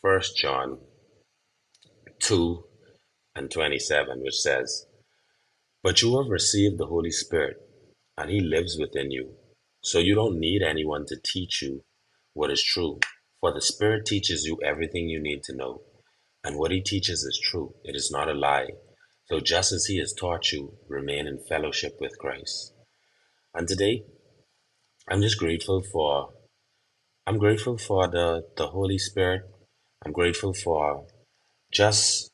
First John 2 and 27, which says, "But you have received the Holy Spirit, and He lives within you. So you don't need anyone to teach you what is true. For the Spirit teaches you everything you need to know. And what He teaches is true, it is not a lie. So just as He has taught you, remain in fellowship with Christ." And today, I'm just grateful for I'm grateful for the Holy Spirit. I'm grateful for just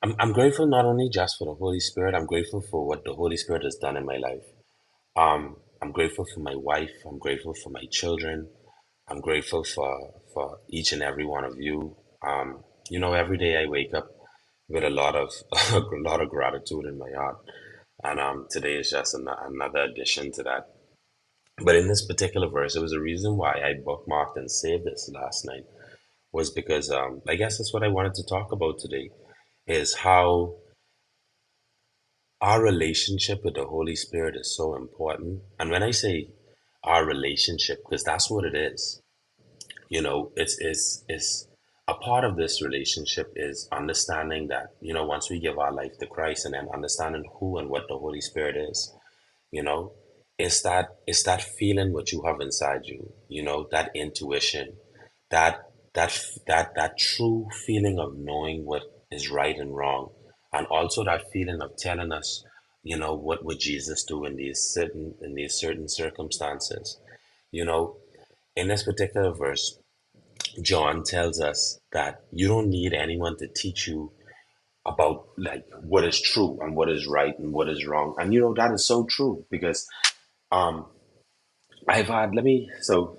I'm grateful not only just for the Holy Spirit, I'm grateful for what the Holy Spirit has done in my life. I'm grateful for my wife, I'm grateful for my children, I'm grateful for each and every one of you. Every day I wake up with a lot of a lot of gratitude in my heart. And today is just another addition to that. But in this particular verse, it was a reason why I bookmarked and saved this last night was because I guess that's what I wanted to talk about today is how our relationship with the Holy Spirit is so important. And when I say our relationship, because that's what it is, it's a part of this relationship is understanding that, once we give our life to Christ and then understanding who and what the Holy Spirit is, you know, it's that feeling what you have inside you, that intuition, that that true feeling of knowing what is right and wrong, and also that feeling of telling us, what would Jesus do in these certain circumstances. You know, in this particular verse, John tells us that you don't need anyone to teach you about like what is true and what is right and what is wrong. And that is so true because um I've had let me so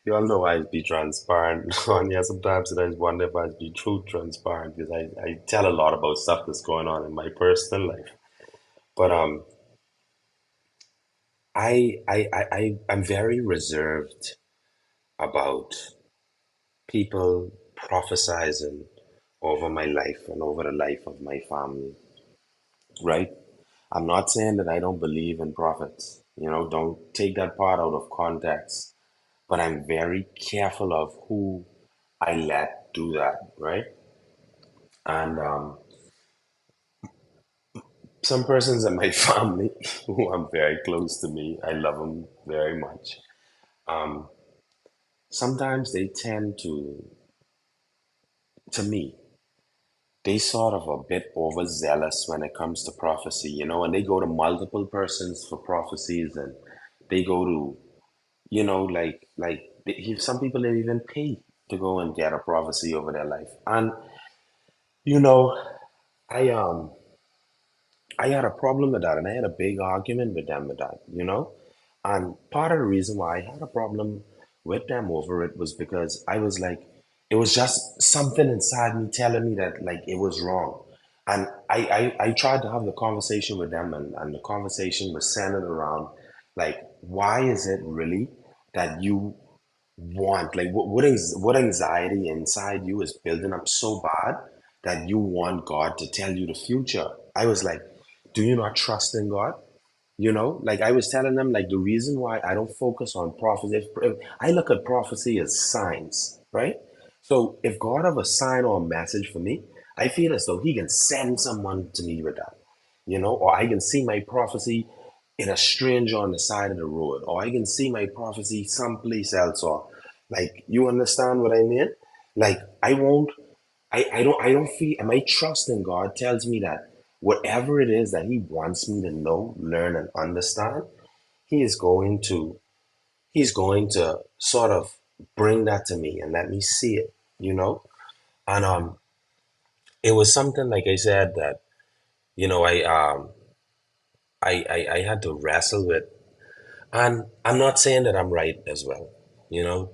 you all know I be transparent on here. Sometimes I just wonder if I be true transparent because I tell a lot about stuff that's going on in my personal life. But I'm very reserved about people prophesizing over my life and over the life of my family, right? I'm not saying that I don't believe in prophets. Don't take that part out of context. But I'm very careful of who I let do that, right? And some persons in my family who are very close to me, I love them very much. Um, Sometimes they tend to me, they sort of a bit overzealous when it comes to prophecy, and they go to multiple persons for prophecies, and they go to, some people they even pay to go and get a prophecy over their life. And you know, I I had a problem with that, and I had a big argument with them with that. And part of the reason why I had a problem with them over it was because I was like, it was just something inside me telling me that like it was wrong. And I tried to have the conversation with them, and the conversation was centered around like, why is it really that you want, like, what anxiety inside you is building up so bad that you want God to tell you the future? I was like, do you not trust in God? Like I was telling them, like the reason why I don't focus on prophecy, if I look at prophecy as signs, right? So if God have a sign or a message for me, I feel as though He can send someone to me with that, or I can see my prophecy in a stranger on the side of the road, or I can see my prophecy someplace else, or like you understand what I mean? Like I won't I don't feel, and my trust in God tells me that whatever it is that He wants me to know, learn, and understand, He is going to sort of bring that to me and let me see it, And it was something like I said that, I had to wrestle with. And I'm not saying that I'm right as well.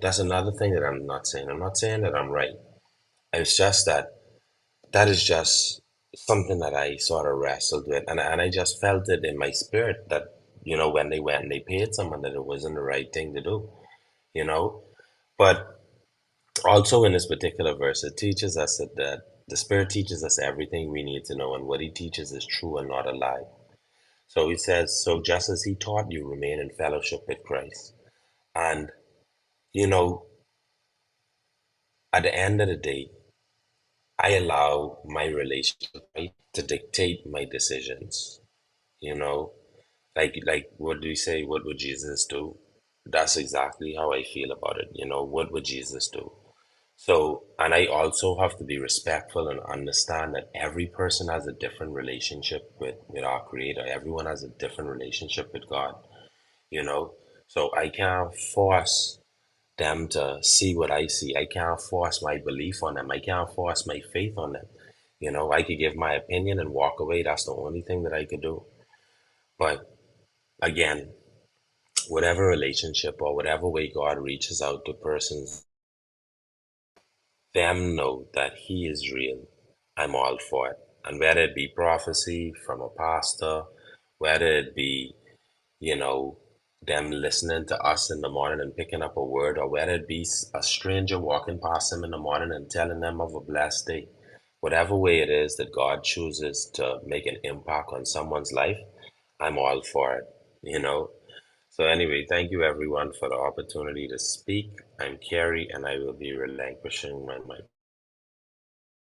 That's another thing that I'm not saying. I'm not saying that I'm right. It's just that that is just something that I sort of wrestled with, and I just felt it in my spirit that when they went and they paid someone that it wasn't the right thing to do, you know. But also in this particular verse, it teaches us that the Spirit teaches us everything we need to know, and what He teaches is true and not a lie. So He says, so just as He taught you, remain in fellowship with Christ, and you know at the end of the day, I allow my relationship, right, to dictate my decisions. You know, like what do you say? What would Jesus do? That's exactly how I feel about it. What would Jesus do? So, and I also have to be respectful and understand that every person has a different relationship with our Creator. Everyone has a different relationship with God, you know? So I can't force them to see what I see. I can't force my belief on them. I can't force my faith on them. I could give my opinion and walk away. That's the only thing that I could do. But again, whatever relationship or whatever way God reaches out to persons, them know that He is real. I'm all for it. And whether it be prophecy from a pastor, whether it be, you know, them listening to us in the morning and picking up a word, or whether it be a stranger walking past them in the morning and telling them of a blessed day, whatever way it is that God chooses to make an impact on someone's life, I'm all for it. So anyway, thank you everyone for the opportunity to speak. I'm Kerry, and I will be relinquishing my mic.